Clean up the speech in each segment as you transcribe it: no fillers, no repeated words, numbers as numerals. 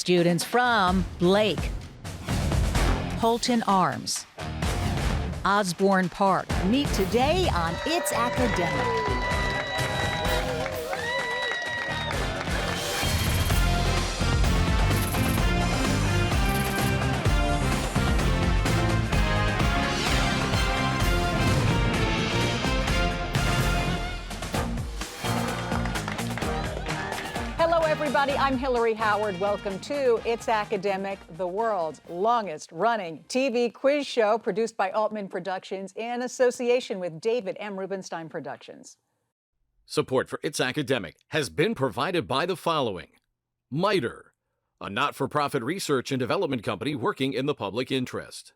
Students from Blake, Holton Arms, Osborne Park meet today on It's Academic. Hello, everybody. I'm Hillary Howard. Welcome to It's Academic, the world's longest running TV quiz show produced by Altman Productions in association with David M. Rubenstein Productions. Support for It's Academic has been provided by the following. MITRE, a not-for-profit research and development company working in the public interest.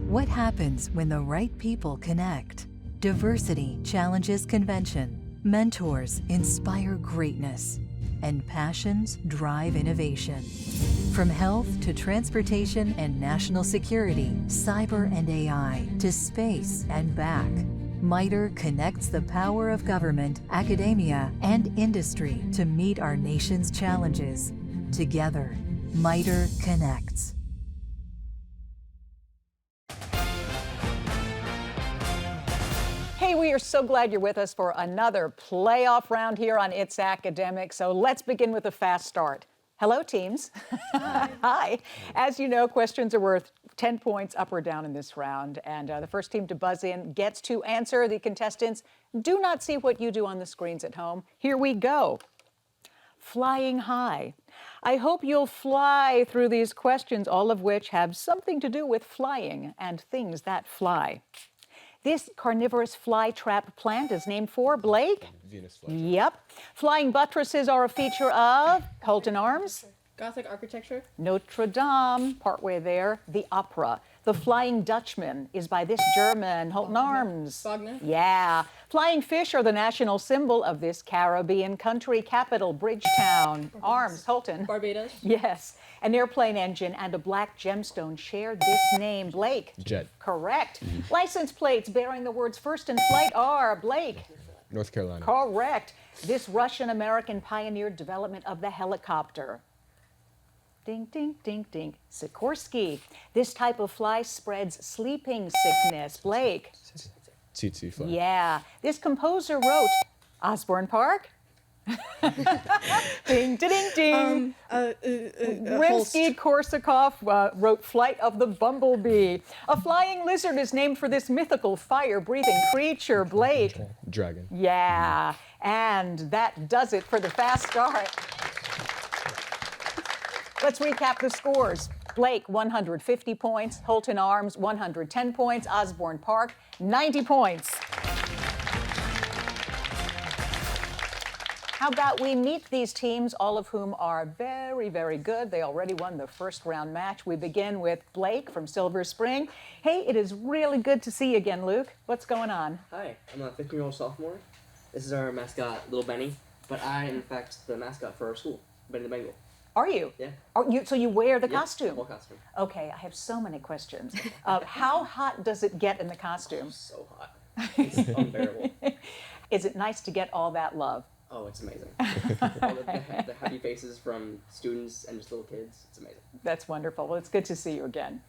What happens when the right people connect? Diversity challenges convention. Mentors inspire greatness. And passions drive innovation. From health to transportation and national security, cyber and AI, to space and back, MITRE connects the power of government, academia, and industry to meet our nation's challenges. Together, MITRE connects. Hey, we are so glad you're with us for another playoff round here on It's Academic. So let's begin with a fast start. Hello, teams. Hi. Hi. As you know, questions are worth 10 points up or down in this round. And the first team to buzz in gets to answer. The contestants do not see what you do on the screens at home. Here we go. Flying high. I hope you'll fly through these questions, all of which have something to do with flying and things that fly. This carnivorous flytrap plant is named for Blake? Venus flytrap. Yep. Flying buttresses are a feature of Holton Arms? Gothic architecture. Notre Dame, partway there, the opera. The Flying Dutchman is by this German, Holton Arms. Wagner. Yeah. Flying fish are the national symbol of this Caribbean country capital, Bridgetown. Arms, Holton. Barbados. Yes. An airplane engine and a black gemstone share this name, Blake. Jet. Correct. License plates bearing the words first in flight are, Blake. North Carolina. Correct. This Russian-American pioneered development of the helicopter. Ding, ding, ding, ding. Sikorsky. This type of fly spreads sleeping sickness. Blake. Tsetse fly. Yeah. This composer wrote Osborne Park. Ding, ding, ding. Rimsky-Korsakov wrote Flight of the Bumblebee. A flying lizard is named for this mythical fire-breathing creature, Blake. Dragon. Yeah, and that does it for the fast start. Let's recap the scores. Blake, 150 points. Holton Arms, 110 points. Osborne Park, 90 points. How about we meet these teams, all of whom are very, very good. They already won the first round match. We begin with Blake from Silver Spring. Hey, it is really good to see you again, Luke. What's going on? Hi, I'm a 15-year-old sophomore. This is our mascot, Little Benny, but I am in fact the mascot for our school, Benny the Bengal. Are you? Yeah. So you wear the Yeah, costume? Full costume. Okay, I have so many questions. How hot does it get in the costume? So hot. It's unbearable. Is it nice to get all that love? Oh, it's amazing. All the happy faces from students and just little kids. It's amazing. That's wonderful. Well, it's good to see you again.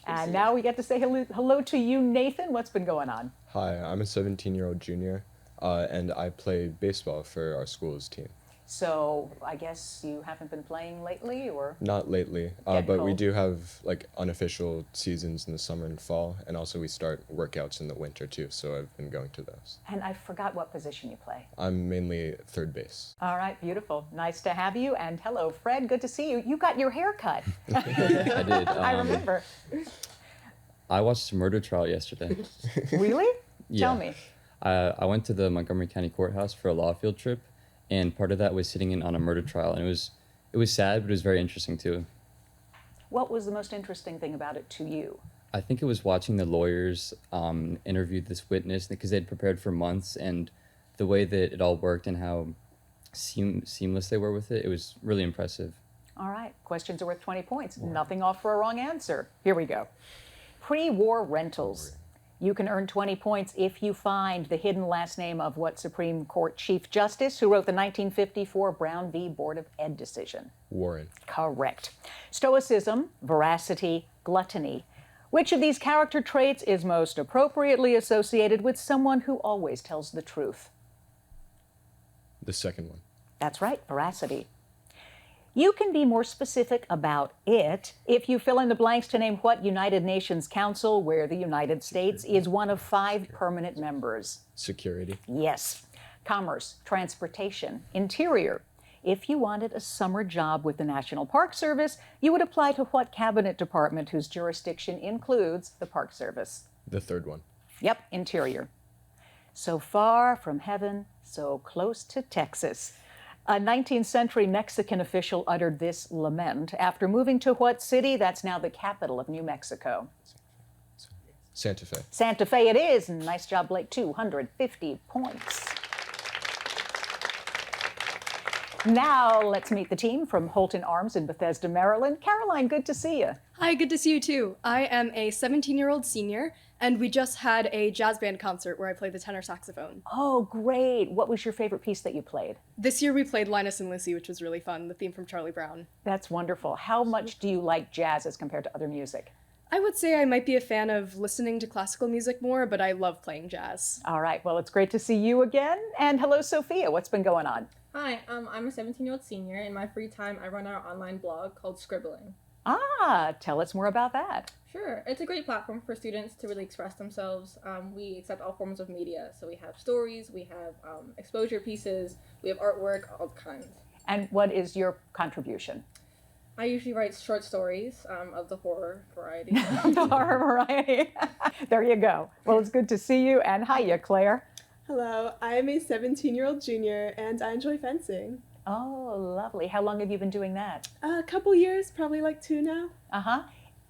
to And see now you. we get to say hello to you, Nathan. What's been going on? Hi, I'm a 17-year-old junior, and I play baseball for our school's team. So I guess you haven't been playing lately, or? Not lately, Getting but we cold. do have like unofficial seasons in the summer and fall, and also we start workouts in the winter too, so I've been going to those. And I forgot what position you play. I'm mainly third base. All right, beautiful. Nice to have you. And hello, Fred. Good to see you. You got your hair cut. I did. I remember. I watched a murder trial yesterday. Really? Yeah. Tell me. I went to the Montgomery County Courthouse for a law field trip, and part of that was sitting in on a murder trial, and it was sad, but it was very interesting too. What was the most interesting thing about it to you? I think it was watching the lawyers interview this witness because they'd prepared for months, and the way that it all worked and how seamless they were with it. It was really impressive. All right, questions are worth 20 points. Nothing off for a wrong answer. Here we go. Pre-war rentals. You can earn 20 points if you find the hidden last name of what Supreme Court Chief Justice who wrote the 1954 Brown v. Board of Ed decision. Warren. Correct. Stoicism, veracity, gluttony. Which of these character traits is most appropriately associated with someone who always tells the truth? The second one. That's right, veracity. You can be more specific about it if you fill in the blanks to name what United Nations Council, where the United States is one of 5 permanent members. Security. Yes. Commerce, transportation, interior. If you wanted a summer job with the National Park Service, you would apply to what cabinet department whose jurisdiction includes the Park Service? The third one. Yep, interior. So far from heaven, so close to Texas. A 19th century Mexican official uttered this lament after moving to what city? That's now the capital of New Mexico. Santa Fe. Santa Fe it is. Nice job, Blake. 250 points. Now let's meet the team from Holton Arms in Bethesda, Maryland. Caroline, good to see you. Hi, good to see you too. I am a 17-year-old senior, and we just had a jazz band concert where I played the tenor saxophone. Oh, great. What was your favorite piece that you played? This year we played Linus and Lucy, which was really fun, the theme from Charlie Brown. That's wonderful. How much do you like jazz as compared to other music? I would say I might be a fan of listening to classical music more, but I love playing jazz. All right. Well, it's great to see you again. And hello, Sophia. What's been going on? Hi, I'm a 17-year-old senior. In my free time, I run our online blog called Scribbling. Ah, tell us more about that. Sure, it's a great platform for students to really express themselves. We accept all forms of media, so we have stories, we have exposure pieces, we have artwork, all kinds. And what is your contribution? I usually write short stories of the horror variety. The horror variety. There you go. Well, it's good to see you. And hiya, Claire. Hello, I am a 17-year-old junior and I enjoy fencing. Oh, lovely. How long have you been doing that? A couple years, probably like 2 now. Uh-huh.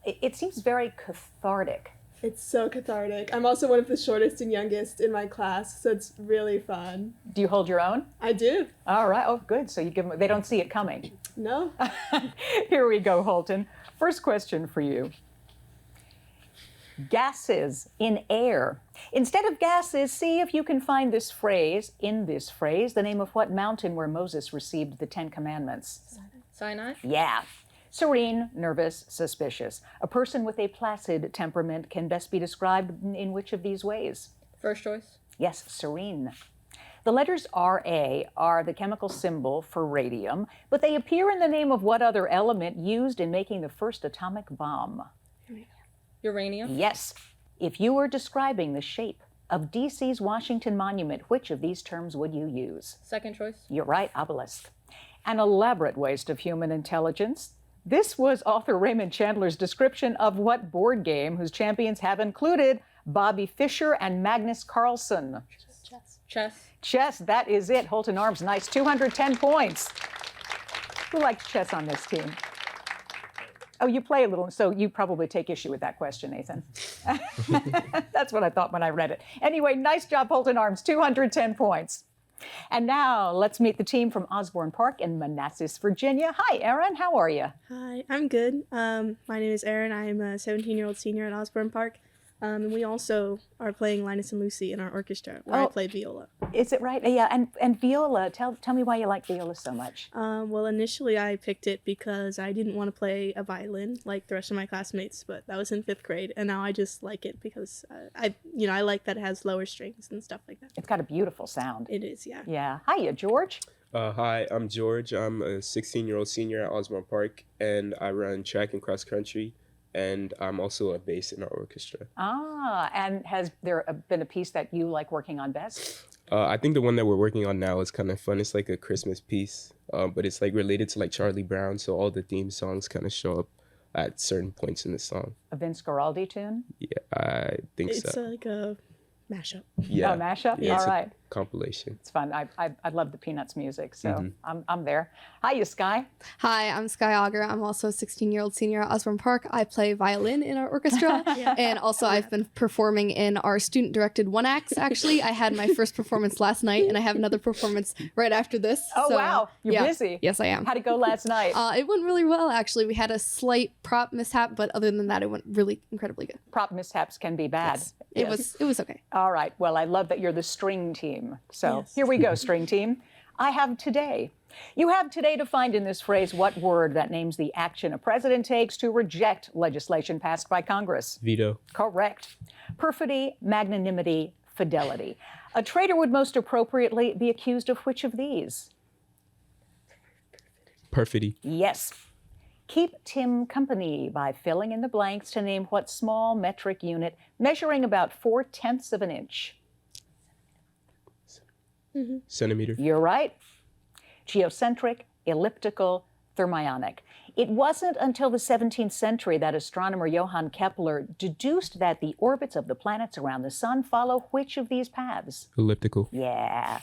It seems very cathartic. It's so cathartic. I'm also one of the shortest and youngest in my class, so it's really fun. Do you hold your own? I do. All right. Oh, good. So you give them, they don't see it coming. No. Here we go, Holton. First question for you. Gases in air. Instead of gases, see if you can find this phrase, in this phrase, the name of what mountain where Moses received the 10 Commandments? Sinai? Yeah. Serene, nervous, suspicious. A person with a placid temperament can best be described in which of these ways? First choice? Yes, serene. The letters Ra are the chemical symbol for radium, but they appear in the name of what other element used in making the first atomic bomb? Uranium? Yes. If you were describing the shape of DC's Washington Monument, which of these terms would you use? Second choice? You're right, obelisk. An elaborate waste of human intelligence. This was author Raymond Chandler's description of what board game whose champions have included Bobby Fischer and Magnus Carlsen? Chess? Chess, that is it. Holton Arms, nice. 210 points. Who likes chess on this team? Oh, you play a little, so you probably take issue with that question, Nathan. That's what I thought when I read it. Anyway, nice job, Holton Arms, 210 points. And now let's meet the team from Osborne Park in Manassas, Virginia. Hi, Erin, how are you? Hi, I'm good. My name is Erin. I am a 17-year-old senior at Osborne Park. And we also are playing Linus and Lucy in our orchestra, where I play viola. Is it right? Yeah, and viola, tell me why you like viola so much. Well, initially I picked it because I didn't want to play a violin like the rest of my classmates, but that was in 5th grade, and now I just like it because I like that it has lower strings and stuff like that. It's got a beautiful sound. It is, yeah. Yeah. Hiya, George. Hi, I'm George. I'm a 16-year-old senior at Osborne Park, and I run track and cross country. And I'm also a bass in our orchestra. Ah, and has there been a piece that you like working on best? I think the one that we're working on now is kind of fun. It's like a Christmas piece, but it's like related to like Charlie Brown. So all the theme songs kind of show up at certain points in the song. A Vince Guaraldi tune? Yeah, I think so. It's like a mashup. Yeah. A mashup? Yeah, All it's right. a compilation. It's fun. I love the Peanuts music, so I'm there. Hi, Sky. Hi, I'm Sky Auger. I'm also a 16-year-old senior at Osborne Park. I play violin in our orchestra, and also I've been performing in our student-directed one acts. Actually, I had my first performance last night, and I have another performance right after this. Oh, So, wow. You're yeah. busy. Yes, I am. How'd it go last night? It went really well, actually. We had a slight prop mishap, but other than that, it went really incredibly good. Prop mishaps can be bad. It was okay. All right. Well, I love that you're the string team. So here we go, string team. I have today. You have today to find in this phrase what word that names the action a president takes to reject legislation passed by Congress. Veto. Correct. Perfidy, magnanimity, fidelity. A traitor would most appropriately be accused of which of these? Perfidy. Yes. Keep Tim company by filling in the blanks to name what small metric unit measuring about 4/10 of an inch. Centimeter. You're right. Geocentric, elliptical, thermionic. It wasn't until the 17th century that astronomer Johann Kepler deduced that the orbits of the planets around the sun follow which of these paths? Elliptical. Yeah.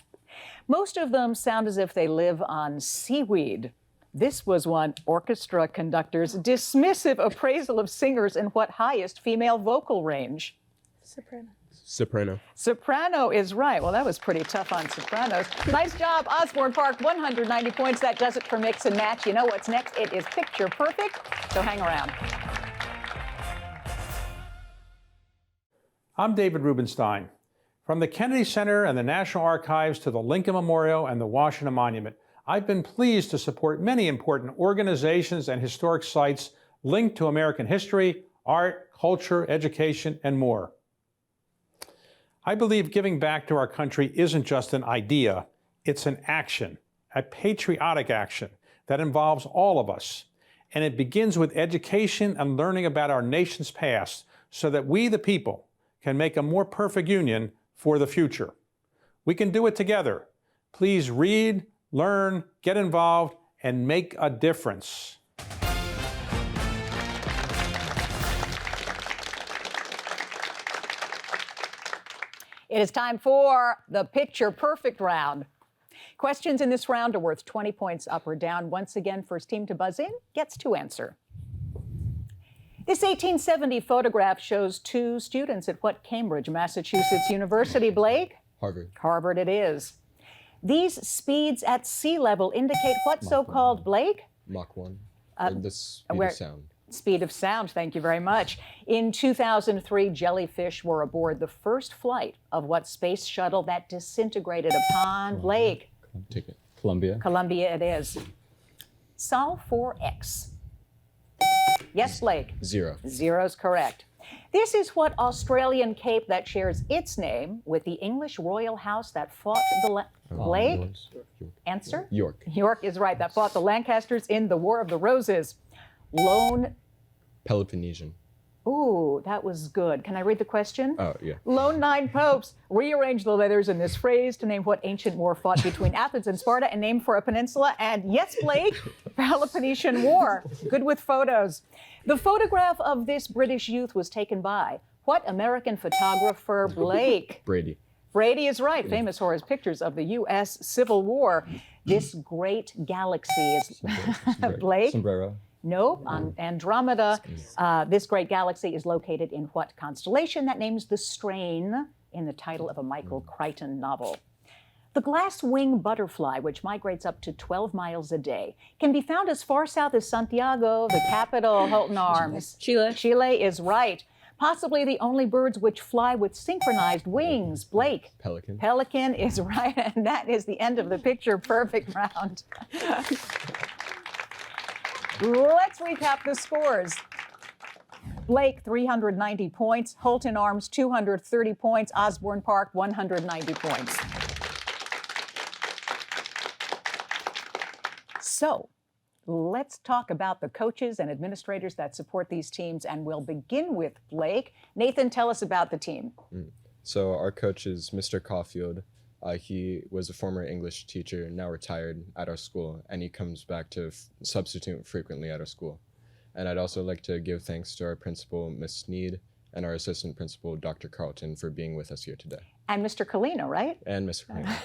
Most of them sound as if they live on seaweed. This was one orchestra conductor's dismissive appraisal of singers in what highest female vocal range? Soprano. Soprano. Soprano is right. Well, that was pretty tough on sopranos. Nice job, Osborne Park, 190 points. That does it for Mix and Match. You know what's next? It is Picture Perfect, so hang around. I'm David Rubenstein. From the Kennedy Center and the National Archives to the Lincoln Memorial and the Washington Monument, I've been pleased to support many important organizations and historic sites linked to American history, art, culture, education, and more. I believe giving back to our country isn't just an idea, it's an action, a patriotic action that involves all of us. And it begins with education and learning about our nation's past so that we, the people, can make a more perfect union for the future. We can do it together. Please read, learn, get involved, and make a difference. It is time for the Picture Perfect round. Questions in this round are worth 20 points up or down. Once again, first team to buzz in gets to answer. This 1870 photograph shows two students at what Cambridge, Massachusetts University, Blake? Harvard. Harvard it is. These speeds at sea level indicate what so-called, Blake? Mach 1. The speed where- of sound. Speed of sound, thank you very much. In 2003, jellyfish were aboard the first flight of what space shuttle that disintegrated upon, Blake? Take it. Columbia. Columbia it is. Solve for X. Yes, Blake? 0. Zero's correct. This is what Australian cape that shares its name with the English royal house that fought the Blake? Answer? York. York is right. That fought the Lancasters in the War of the Roses. Lone. Peloponnesian. Ooh, that was good. Can I read the question? Oh, yeah. Lone nine popes rearranged the letters in this phrase to name what ancient war fought between Athens and Sparta and named for a peninsula. And yes, Blake, Peloponnesian War. Good with photos. The photograph of this British youth was taken by what American photographer, Blake? Brady. Brady is right, famous for his pictures of the U.S. Civil War. This great galaxy is, Blake? Sombrero. Nope, on Andromeda. This great galaxy is located in what constellation that names the strain in the title of a Michael Crichton novel? The glass-wing butterfly, which migrates up to 12 miles a day, can be found as far south as Santiago, the capital, Holton Arms. Chile. Chile is right. Possibly the only birds which fly with synchronized wings. Blake? Pelican. Pelican is right, and that is the end of the Picture Perfect round. Let's recap the scores. Blake, 390 points. Holton Arms, 230 points. Osborne Park, 190 points. So, let's talk about the coaches and administrators that support these teams, and we'll begin with Blake. Nathan, tell us about the team. So our coach is Mr. Caulfield. He was a former English teacher, now retired at our school, and he comes back to substitute frequently at our school. And I'd also like to give thanks to our principal, Miss Sneed, and our assistant principal, Dr. Carlton, for being with us here today. And Mr. Kalina, right? And Mr. Kalina.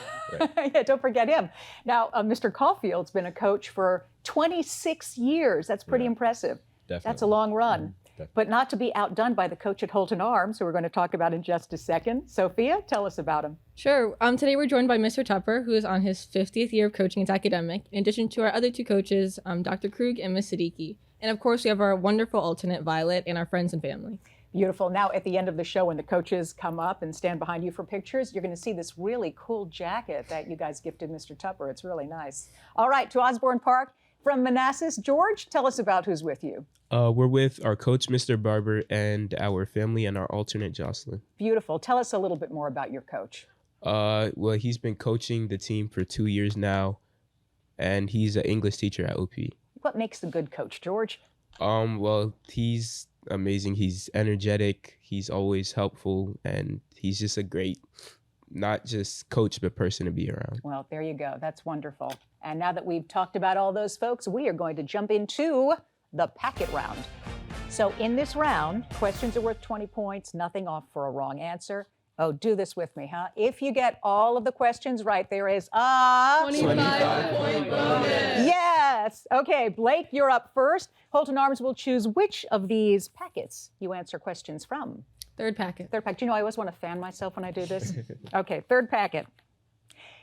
Right. Yeah, don't forget him. Now, Mr. Caulfield's been a coach for 26 years. That's pretty impressive. Definitely. That's a long run. Definitely. But not to be outdone by the coach at Holton Arms, who we're going to talk about in just a second. Sophia, tell us about him. Sure. Today we're joined by Mr. Tupper, who is on his 50th year of coaching It's Academic, in addition to our other two coaches, Dr. Krug and Ms. Siddiqui. And of course, we have our wonderful alternate, Violet, and our friends and family. Beautiful. Now, at the end of the show, when the coaches come up and stand behind you for pictures, you're going to see this really cool jacket that you guys gifted Mr. Tupper. It's really nice. All right, to Osborne Park from Manassas. George, tell us about who's with you. We're with our coach, Mr. Barber, and our family and our alternate, Jocelyn. Beautiful. Tell us a little bit more about your coach. Well, he's been coaching the team for 2 years now, and he's an English teacher at OP. What makes a good coach, George? Well, he's amazing. He's energetic. He's always helpful, and he's just a great, not just coach, but person to be around. Well, there you go. That's wonderful. And now that we've talked about all those folks, we are going to jump into the packet round. So in this round, questions are worth 20 points, nothing off for a wrong answer. Oh, do this with me, huh? If you get all of the questions right, there is a 25-point bonus. Yes. Okay, Blake, you're up first. Holton Arms will choose which of these packets you answer questions from. Third packet. Third packet. Do you know I always want to fan myself when I do this? Okay, third packet.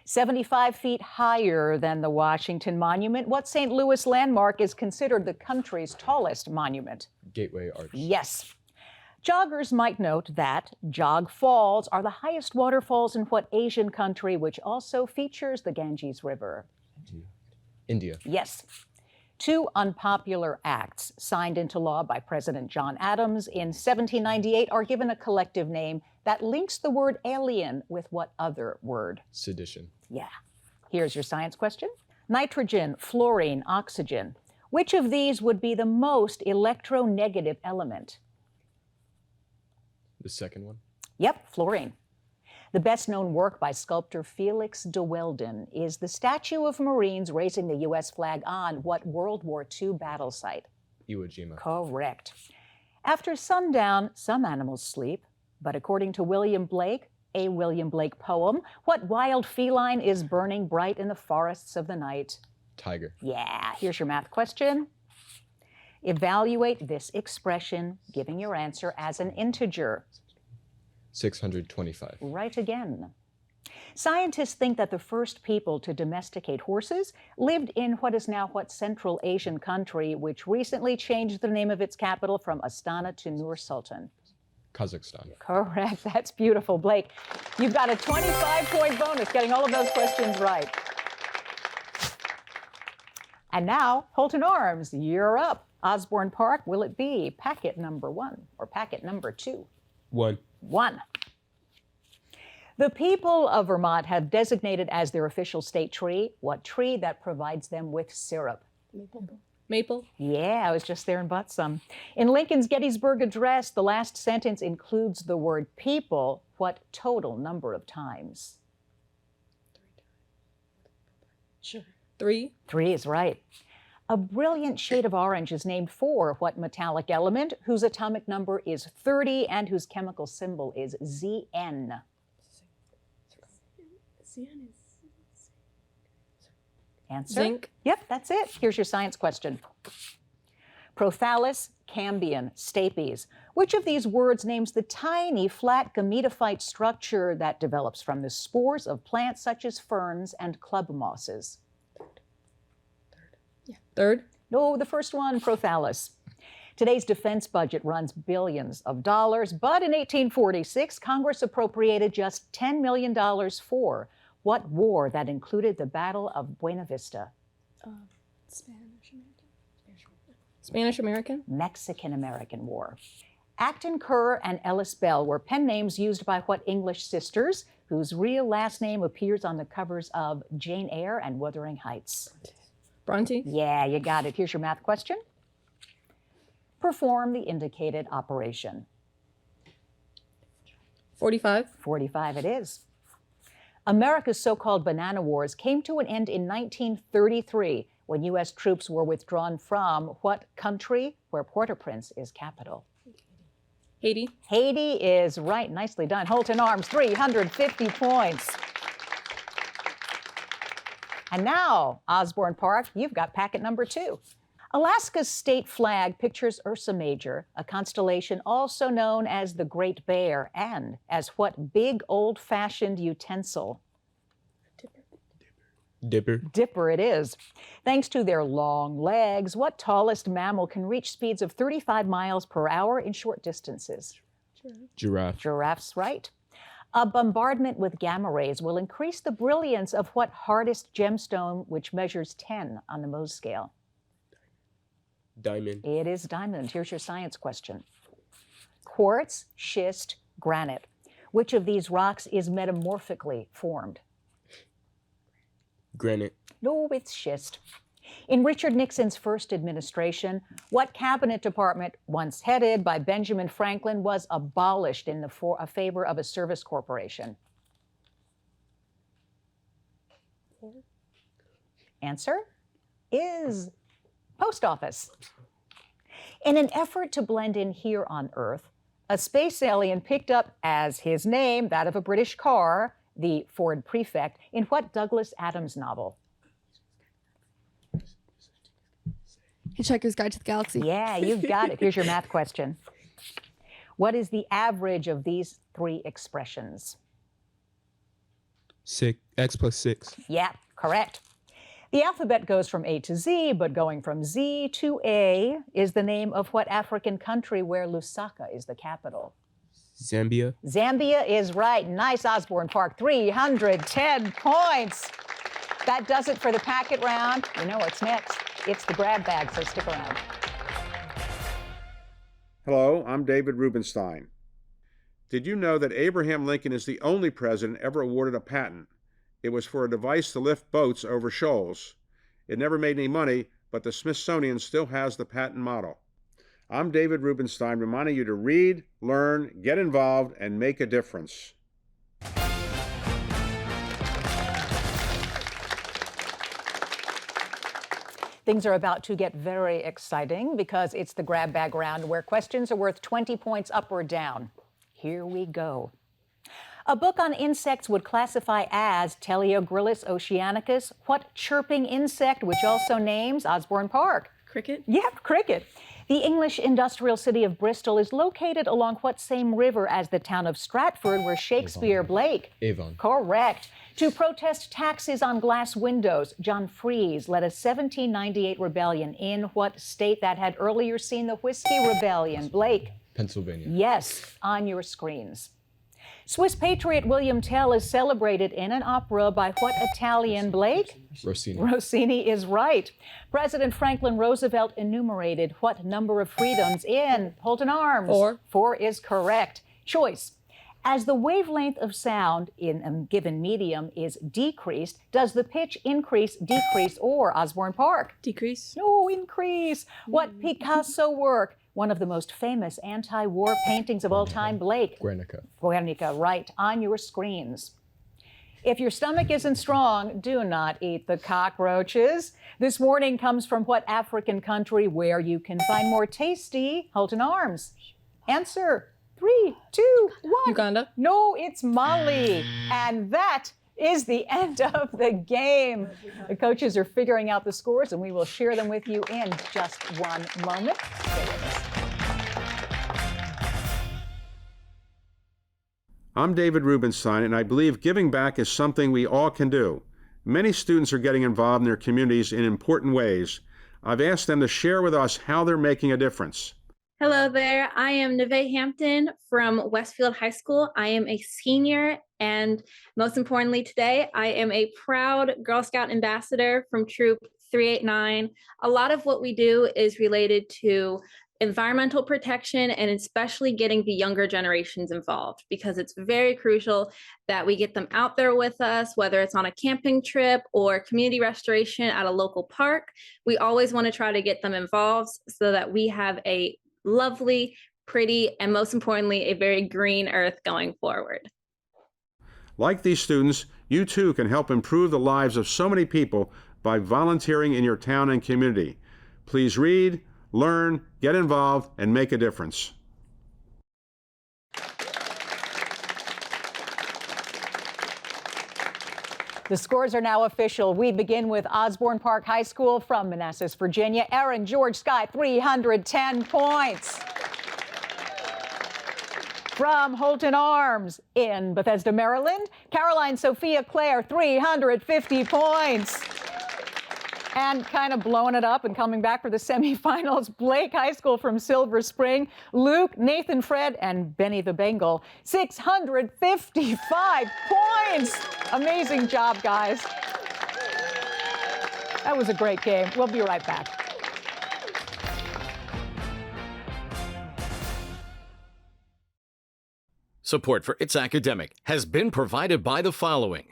75 feet higher than the Washington Monument, what St. Louis landmark is considered the country's tallest monument? Gateway Arch. Yes. Joggers might note that Jog Falls are the highest waterfalls in what Asian country, which also features the Ganges River? India. Yes. Two unpopular acts signed into law by President John Adams in 1798 are given a collective name that links the word alien with what other word? Sedition. Yeah. Here's your science question. Nitrogen, fluorine, oxygen. Which of these would be the most electronegative element? The second one. Yep, fluorine. The best-known work by sculptor Felix de Weldon is the statue of Marines raising the U.S. flag on what World War II battle site? Iwo Jima. Correct. After sundown, some animals sleep, but according to William Blake, a William Blake poem, what wild feline is burning bright in the forests of the night? Tiger. Yeah, here's your math question. Evaluate this expression, giving your answer as an integer. 625. Right again. Scientists think that the first people to domesticate horses lived in what is now what Central Asian country, which recently changed the name of its capital from Astana to Nur Sultan. Kazakhstan. Correct. That's beautiful. Blake, you've got a 25-point bonus, getting all of those questions right. And now, Holton Arms, you're up. Osborne Park, will it be packet number 1 or packet number 2? 1. 1. The people of Vermont have designated as their official state tree what tree that provides them with syrup? Maple. Yeah, I was just there and bought some. In Lincoln's Gettysburg Address, the last sentence includes the word people. What total number of times? 3. 3 is right. A brilliant shade of orange is named for what metallic element whose atomic number is 30 and whose chemical symbol is Zn? Answer? Zinc. Yep, that's it. Here's your science question. Prothallus, cambium, stapes. Which of these words names the tiny, flat gametophyte structure that develops from the spores of plants such as ferns and club mosses? Third. No, the first one, Prothallus. Today's defense budget runs billions of dollars, but in 1846, Congress appropriated just $10 million for what war that included the Battle of Buena Vista? Spanish-American. Mexican-American War. Acton Kerr and Ellis Bell were pen names used by what English sisters, whose real last name appears on the covers of Jane Eyre and Wuthering Heights? Bronte. Yeah, you got it. Here's your math question. Perform the indicated operation. 45. 45 it is. America's so-called banana wars came to an end in 1933 when U.S. troops were withdrawn from what country where Port-au-Prince is capital? Haiti. Haiti is right. Nicely done. Holton Arms, 350 points. And now, Osborne Park, you've got packet number 2. Alaska's state flag pictures Ursa Major, a constellation also known as the Great Bear, and as what big old-fashioned utensil? Dipper. Dipper it is. Thanks to their long legs, what tallest mammal can reach speeds of 35 miles per hour in short distances? Giraffe. Giraffe's right. A bombardment with gamma rays will increase the brilliance of what hardest gemstone, which measures 10 on the Mohs scale? Diamond. It is diamond. Here's your science question. Quartz, schist, granite. Which of these rocks is metamorphically formed? Granite. No, it's schist. In Richard Nixon's first administration, what cabinet department, once headed by Benjamin Franklin, was abolished in favor of a service corporation? Answer is post office. In an effort to blend in here on Earth, a space alien picked up as his name that of a British car, the Ford Prefect, in what Douglas Adams novel? Hitchhiker's Guide to the Galaxy. Yeah, you've got it. Here's your math question. What is the average of these 3 expressions? 6. X plus 6. Yeah, correct. The alphabet goes from A to Z, but going from Z to A is the name of what African country where Lusaka is the capital? Zambia. Zambia is right. Nice, Osborne Park. 310 points. That does it for the packet round. You know what's next. It's the grab bag, so stick around. Hello, I'm David Rubenstein. Did you know that Abraham Lincoln is the only president ever awarded a patent? It was for a device to lift boats over shoals. It never made any money, but the Smithsonian still has the patent model. I'm David Rubenstein, reminding you to read, learn, get involved, and make a difference. Things are about to get very exciting because it's the grab bag round where questions are worth 20 points up or down. Here we go. A book on insects would classify as Teleogryllus oceanicus what chirping insect, which also names Osborne Park? Cricket? Yep, cricket. The English industrial city of Bristol is located along what same river as the town of Stratford where Shakespeare Blake? Avon. Correct. To protest taxes on glass windows, John Fries led a 1798 rebellion in what state that had earlier seen the Whiskey Rebellion? Blake? Pennsylvania. Yes, on your screens. Swiss patriot William Tell is celebrated in an opera by what Italian? Blake? Rossini. Rossini is right. President Franklin Roosevelt enumerated what number of freedoms in Holton Arms? 4. 4 is correct. Choice. As the wavelength of sound in a given medium is decreased, does the pitch increase, decrease, or Osborne Park? Decrease. No, increase. What Picasso work? One of the most famous anti-war paintings of all time, Blake? Guernica. Guernica, right, on your screens. If your stomach isn't strong, do not eat the cockroaches. This warning comes from what African country where you can find more tasty Holton Arms? Answer. 3, 2, 1. Uganda. No, it's Mali. And that is the end of the game. The coaches are figuring out the scores, and we will share them with you in just one moment. Stay with us. I'm David Rubenstein, and I believe giving back is something we all can do. Many students are getting involved in their communities in important ways. I've asked them to share with us how they're making a difference. Hello there. I am Neve Hampton from Westfield High School. I am a senior, and most importantly today, I am a proud Girl Scout ambassador from Troop 389. A lot of what we do is related to environmental protection and especially getting the younger generations involved, because it's very crucial that we get them out there with us, whether it's on a camping trip or community restoration at a local park. We always want to try to get them involved so that we have a lovely, pretty, and most importantly, a very green earth going forward. Like these students, you too can help improve the lives of so many people by volunteering in your town and community. Please read, learn, get involved, and make a difference. The scores are now official. We begin with Osborne Park High School from Manassas, Virginia. Aaron George Scott, 310 points. From Holton Arms in Bethesda, Maryland, Caroline Sophia Clare, 350 points. And kind of blowing it up and coming back for the semifinals, Blake High School from Silver Spring, Luke, Nathan Fred, and Benny the Bengal, 655 points. Amazing job, guys. That was a great game. We'll be right back. Support for It's Academic has been provided by the following: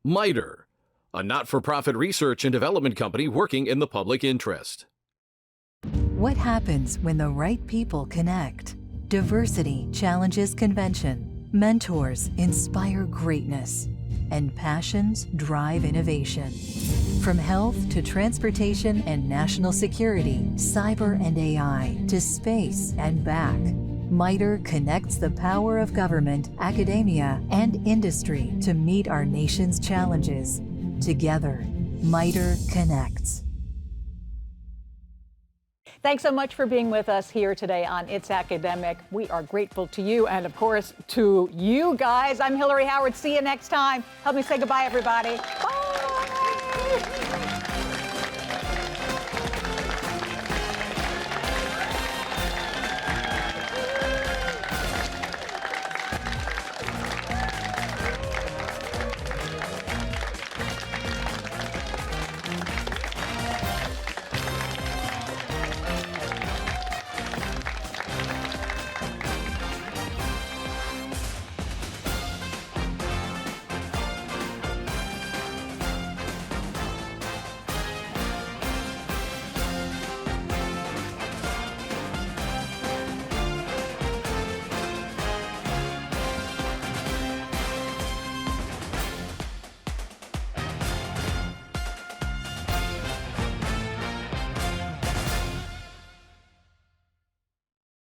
MITRE, a not-for-profit research and development company working in the public interest. What happens when the right people connect? Diversity challenges convention. Mentors inspire greatness. And passions drive innovation. From health to transportation and national security, cyber and AI, to space and back, MITRE connects the power of government, academia, and industry to meet our nation's challenges. Together, MITRE connects. Thanks so much for being with us here today on It's Academic. We are grateful to you and, of course, to you guys. I'm Hillary Howard. See you next time. Help me say goodbye, everybody. Bye.